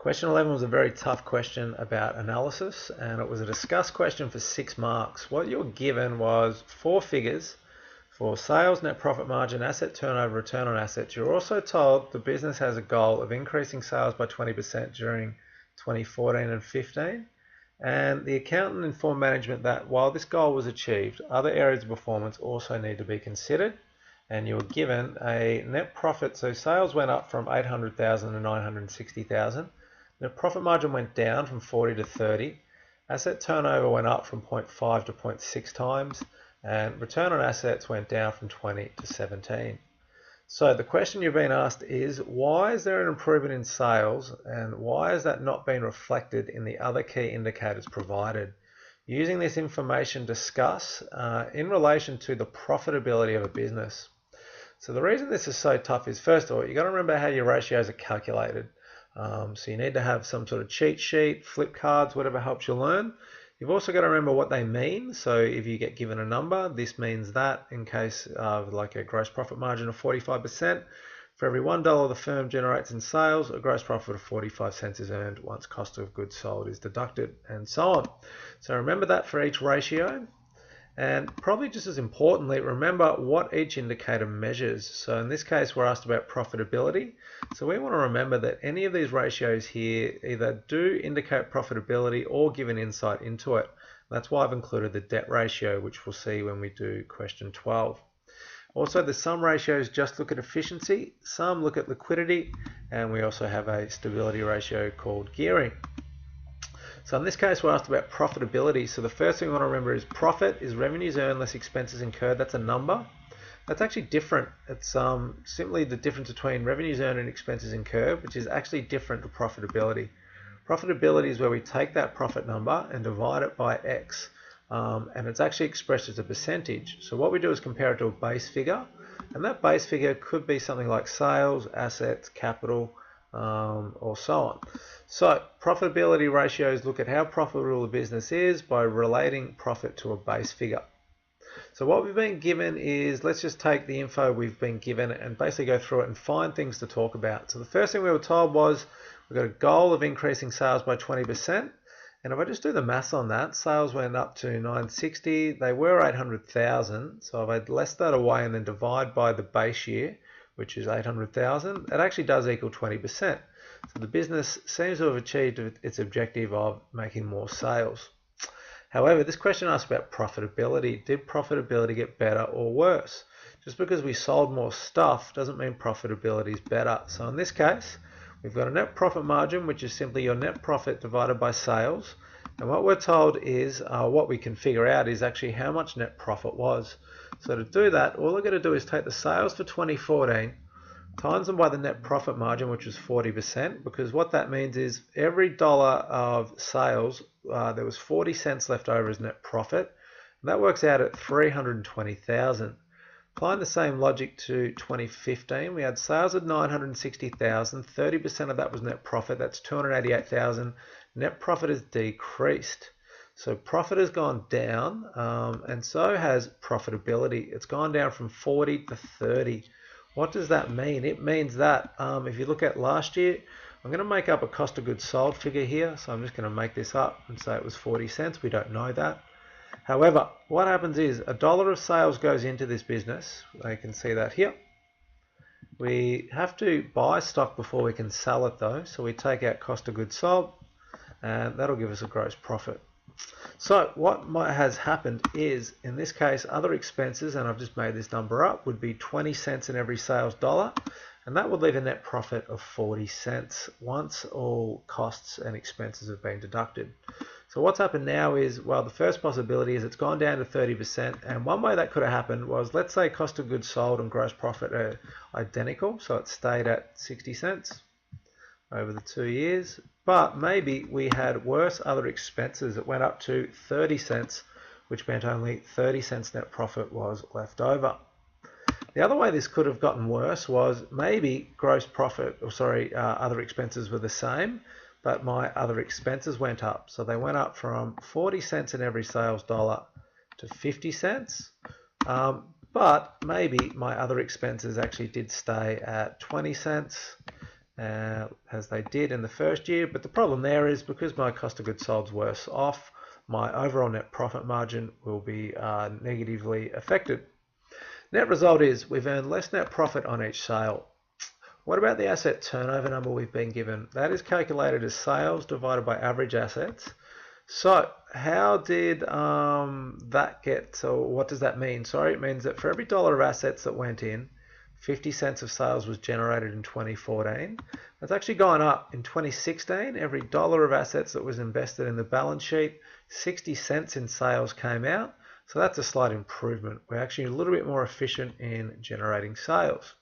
Question 11 was a very tough question about analysis, and it was a discussed question for 6 marks. What you were given was 4 figures for sales, net profit margin, asset turnover, return on assets. You're also told the business has a goal of increasing sales by 20% during 2014 and 15. And the accountant informed management that while this goal was achieved, other areas of performance also need to be considered. And you were given a net profit, so sales went up from 800,000 to 960,000. Net profit margin went down from 40 to 30. Asset turnover went up from 0.5 to 0.6 times, and return on assets went down from 20 to 17. So the question you've been asked is, why is there an improvement in sales, and why has that not been reflected in the other key indicators provided? Using this information, discuss in relation to the profitability of a business. So the reason this is so tough is, first of all, you've got to remember how your ratios are calculated. So you need to have some sort of cheat sheet, flip cards, whatever helps you learn. You've also got to remember what they mean. So if you get given a number, this means that in case of like a gross profit margin of 45%, for every $1 the firm generates in sales, a gross profit of 45 cents is earned once cost of goods sold is deducted, and so on. So remember that for each ratio. And probably just as importantly, remember what each indicator measures. So in this case, we're asked about profitability. So we want to remember that any of these ratios here either do indicate profitability or give an insight into it. That's why I've included the debt ratio, which we'll see when we do question 12. Also, the some ratios just look at efficiency, some look at liquidity, and we also have a stability ratio called gearing. So in this case, we're asked about profitability. So the first thing we want to remember is profit is revenues earned less expenses incurred. That's a number. That's actually different. It's simply the difference between revenues earned and expenses incurred, which is actually different to profitability. Profitability is where we take that profit number and divide it by X. And it's actually expressed as a percentage. So what we do is compare it to a base figure. And that base figure could be something like sales, assets, capital, or so on. So profitability ratios look at how profitable the business is by relating profit to a base figure. So what we've been given is, let's just take the info we've been given and basically go through it and find things to talk about. So the first thing we were told was we've got a goal of increasing sales by 20%. And if I just do the maths on that, sales went up to 960, they were 800,000. So if I less that away and then divide by the base year, which is 800,000, it actually does equal 20%. So the business seems to have achieved its objective of making more sales. However, this question asks about profitability. Did profitability get better or worse? Just because we sold more stuff doesn't mean profitability is better. So in this case, we've got a net profit margin, which is simply your net profit divided by sales. And what we're told is, what we can figure out is actually how much net profit was. So to do that, all we're going to do is take the sales for 2014, times them by the net profit margin, which was 40%, because what that means is every dollar of sales, there was 40 cents left over as net profit. And that works out at 320,000. Applying the same logic to 2015, we had sales of 960,000, 30% of that was net profit, that's 288,000. Net profit has decreased. So profit has gone down, and so has profitability. It's gone down from 40 to 30. What does that mean? It means that if you look at last year, I'm going to make up a cost of goods sold figure here. So I'm just going to make this up and say it was 40 cents. We don't know that. However, what happens is $1 of sales goes into this business. You can see that here. We have to buy stock before we can sell it though. So we take out cost of goods sold, and that'll give us a gross profit. So what has happened is, in this case, other expenses, and I've just made this number up, would be 20 cents in every sales dollar, and that would leave a net profit of 40 cents once all costs and expenses have been deducted. So what's happened now is, well, the first possibility is it's gone down to 30%, and one way that could have happened was, let's say cost of goods sold and gross profit are identical, so it stayed at 60 cents over the 2 years, but maybe we had worse other expenses. It went up to 30 cents, which meant only 30 cents net profit was left over. The other way this could have gotten worse was maybe gross profit, other expenses were the same, but my other expenses went up. So they went up from 40 cents in every sales dollar to 50 cents. But maybe my other expenses actually did stay at 20 cents. as they did in the first year. But the problem there is because my cost of goods sold is worse off, my overall net profit margin will be negatively affected. Net result is we've earned less net profit on each sale. What about the asset turnover number we've been given? That is calculated as sales divided by average assets. So how did that get, so what does that mean? Sorry, it means that for every dollar of assets that went in, 50 cents of sales was generated in 2014. That's actually gone up in 2016. Every dollar of assets that was invested in the balance sheet, 60 cents in sales came out. So that's a slight improvement. We're actually a little bit more efficient in generating sales.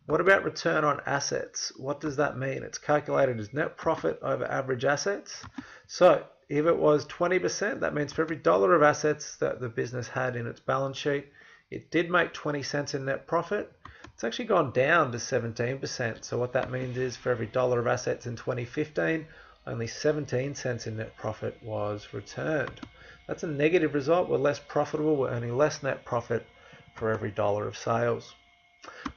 What about return on assets? What does that mean? It's calculated as net profit over average assets. So if it was 20%, that means for every dollar of assets that the business had in its balance sheet, it did make 20 cents in net profit. It's actually gone down to 17%. So what that means is for every dollar of assets in 2015, only 17 cents in net profit was returned. That's a negative result. We're less profitable. We're earning less net profit for every dollar of sales.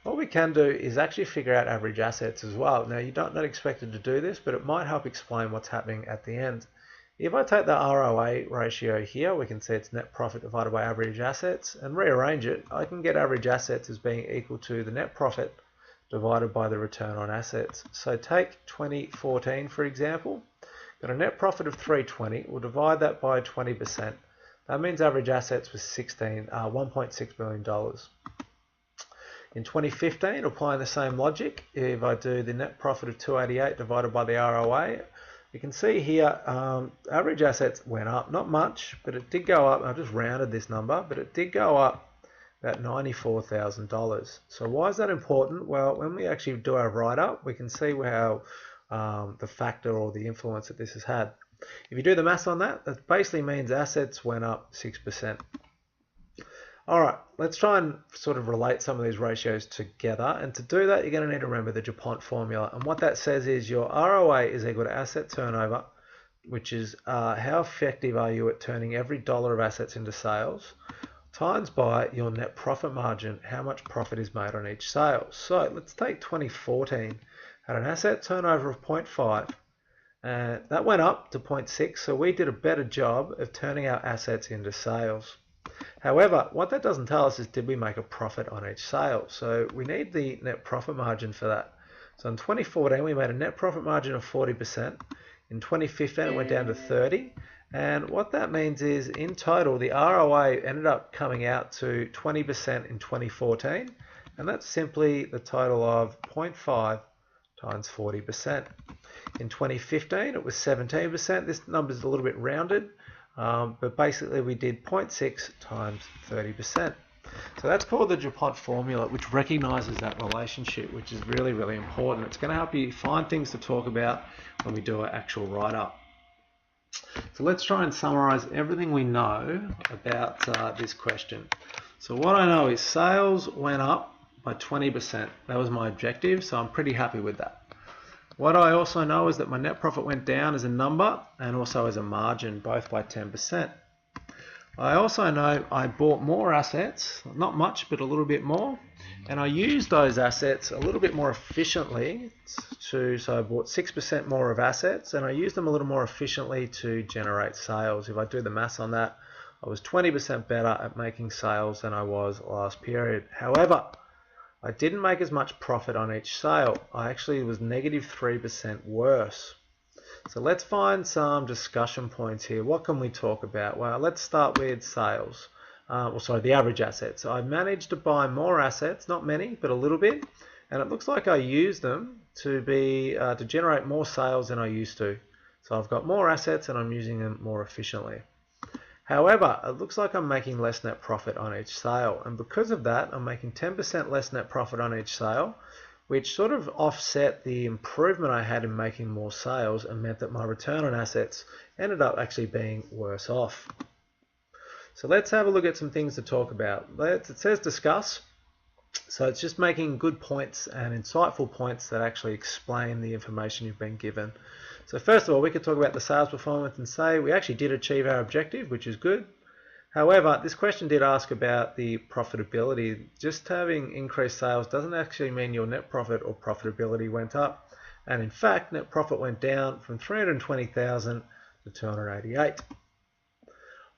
What we can do is actually figure out average assets as well. Now, you're not expected to do this, but it might help explain what's happening at the end. If I take the ROA ratio here, we can see it's net profit divided by average assets, and rearrange it, I can get average assets as being equal to the net profit divided by the return on assets. So take 2014, for example. Got a net profit of $320. We'll divide that by 20%. That means average assets was $1.6 billion. In 2015, applying the same logic, if I do the net profit of $288 divided by the ROA, you can see here average assets went up, not much, but it did go up. I've just rounded this number, but it did go up about $94,000. So why is that important? Well, when we actually do our write-up, we can see how the factor or the influence that this has had. If you do the maths on that, that basically means assets went up 6%. All right, let's try and sort of relate some of these ratios together. And to do that, you're going to need to remember the Pont Formula. And what that says is your ROA is equal to asset turnover, which is how effective are you at turning every dollar of assets into sales, times by your net profit margin, how much profit is made on each sale. So let's take 2014, had an asset turnover of 0.5, and that went up to 0.6, so we did a better job of turning our assets into sales. However, what that doesn't tell us is did we make a profit on each sale. So we need the net profit margin for that. So in 2014, we made a net profit margin of 40%. In 2015, it went down to 30%. And what that means is in total, the ROA ended up coming out to 20% in 2014. And that's simply the total of 0.5 times 40%. In 2015, it was 17%. This number is a little bit rounded. But basically we did 0.6 times 30%. So that's called the DuPont formula, which recognizes that relationship, which is really, really important. It's going to help you find things to talk about when we do an actual write-up. So let's try and summarize everything we know about this question. So what I know is sales went up by 20%. That was my objective, so I'm pretty happy with that. What I also know is that my net profit went down as a number and also as a margin, both by 10%. I also know I bought more assets, not much, but a little bit more, and I used those assets a little bit more efficiently. So I bought 6% more of assets, and I used them a little more efficiently to generate sales. If I do the maths on that, I was 20% better at making sales than I was last period. However, I didn't make as much profit on each sale. I actually was negative 3% worse. So let's find some discussion points here. What can we talk about? Well, let's start with sales. The average assets. I managed to buy more assets, not many, but a little bit, and it looks like I used them to generate more sales than I used to. So I've got more assets and I'm using them more efficiently. However, it looks like I'm making less net profit on each sale, and because of that, I'm making 10% less net profit on each sale, which sort of offset the improvement I had in making more sales and meant that my return on assets ended up actually being worse off. So let's have a look at some things to talk about. It says discuss, so it's just making good points and insightful points that actually explain the information you've been given. So first of all, we could talk about the sales performance and say we actually did achieve our objective, which is good. However, this question did ask about the profitability. Just having increased sales doesn't actually mean your net profit or profitability went up. And in fact, net profit went down from 320,000 to 288.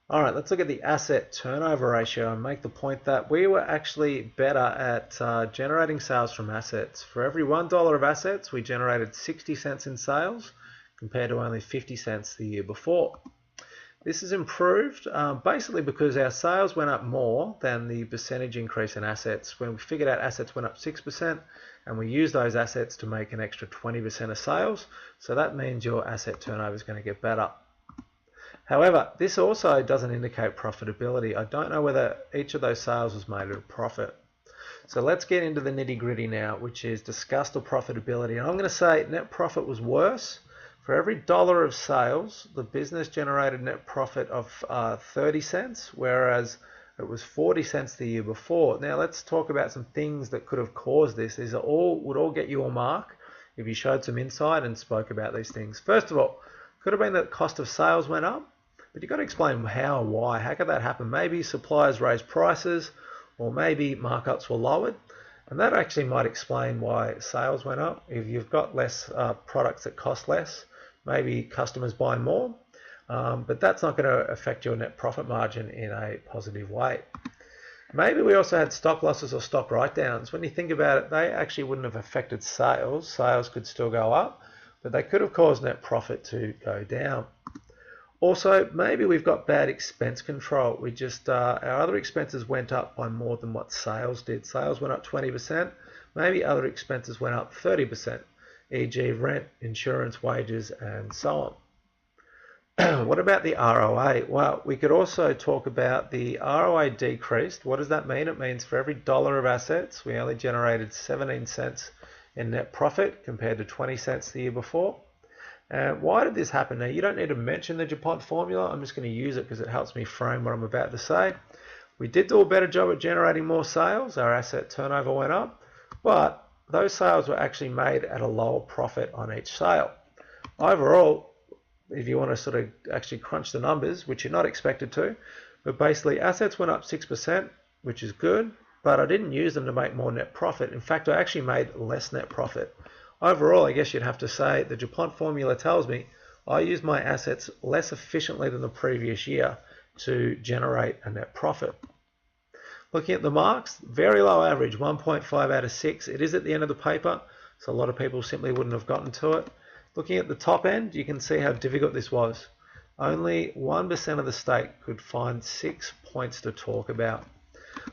All right, let's look at the asset turnover ratio and make the point that we were actually better at generating sales from assets. For every $1 of assets, we generated 60 cents in sales compared to only 50 cents the year before. This has improved basically because our sales went up more than the percentage increase in assets. When we figured out assets went up 6% and we used those assets to make an extra 20% of sales. So that means your asset turnover is going to get better. However, this also doesn't indicate profitability. I don't know whether each of those sales was made at a profit. So let's get into the nitty-gritty now, which is discussed or profitability. And I'm going to say net profit was worse. For every $1 of sales, the business generated net profit of 30 cents, whereas it was 40 cents the year before. Now let's talk about some things that could have caused this. These would all get you a mark if you showed some insight and spoke about these things. First of all, could have been that cost of sales went up, but you've got to explain how and why. How could that happen? Maybe suppliers raised prices, or maybe markups were lowered, and that actually might explain why sales went up. If you've got less products that cost less, maybe customers buy more, but that's not going to affect your net profit margin in a positive way. Maybe we also had stock losses or stock write-downs. When you think about it, they actually wouldn't have affected sales. Sales could still go up, but they could have caused net profit to go down. Also, maybe we've got bad expense control. Our other expenses went up by more than what sales did. Sales went up 20%. Maybe other expenses went up 30%, e.g. rent, insurance, wages, and so on. What about the ROA? Well, we could also talk about the ROA decreased. What does that mean? It means for every $1 of assets, we only generated 17 cents in net profit compared to 20 cents the year before. Why did this happen? Now, you don't need to mention the Pont Formula. I'm just going to use it because it helps me frame what I'm about to say. We did do a better job at generating more sales. Our asset turnover went up, but those sales were actually made at a lower profit on each sale. Overall, if you want to sort of actually crunch the numbers, which you're not expected to, but basically assets went up 6%, which is good, but I didn't use them to make more net profit. In fact, I actually made less net profit. Overall, I guess you'd have to say the Pont Formula tells me I used my assets less efficiently than the previous year to generate a net profit. Looking at the marks, very low average, 1.5 out of 6. It is at the end of the paper, so a lot of people simply wouldn't have gotten to it. Looking at the top end, you can see how difficult this was. Only 1% of the state could find 6 points to talk about.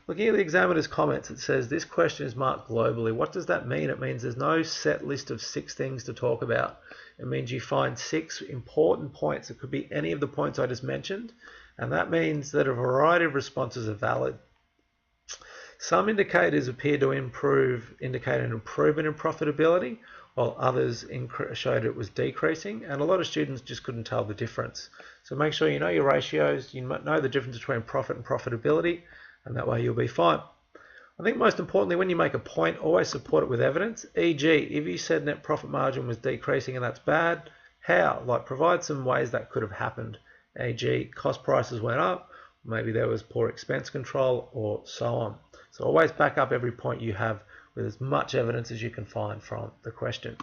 Looking at the examiner's comments, it says this question is marked globally. What does that mean? It means there's no set list of 6 things to talk about. It means you find 6 important points. It could be any of the points I just mentioned, and that means that a variety of responses are valid. Some indicators appear to indicate an improvement in profitability, while others showed it was decreasing, and a lot of students just couldn't tell the difference. So make sure you know your ratios, you know the difference between profit and profitability, and that way you'll be fine. I think most importantly, when you make a point, always support it with evidence. E.g., if you said net profit margin was decreasing and that's bad, how? Like provide some ways that could have happened. E.g., cost prices went up, maybe there was poor expense control, or so on. So always back up every point you have with as much evidence as you can find from the question.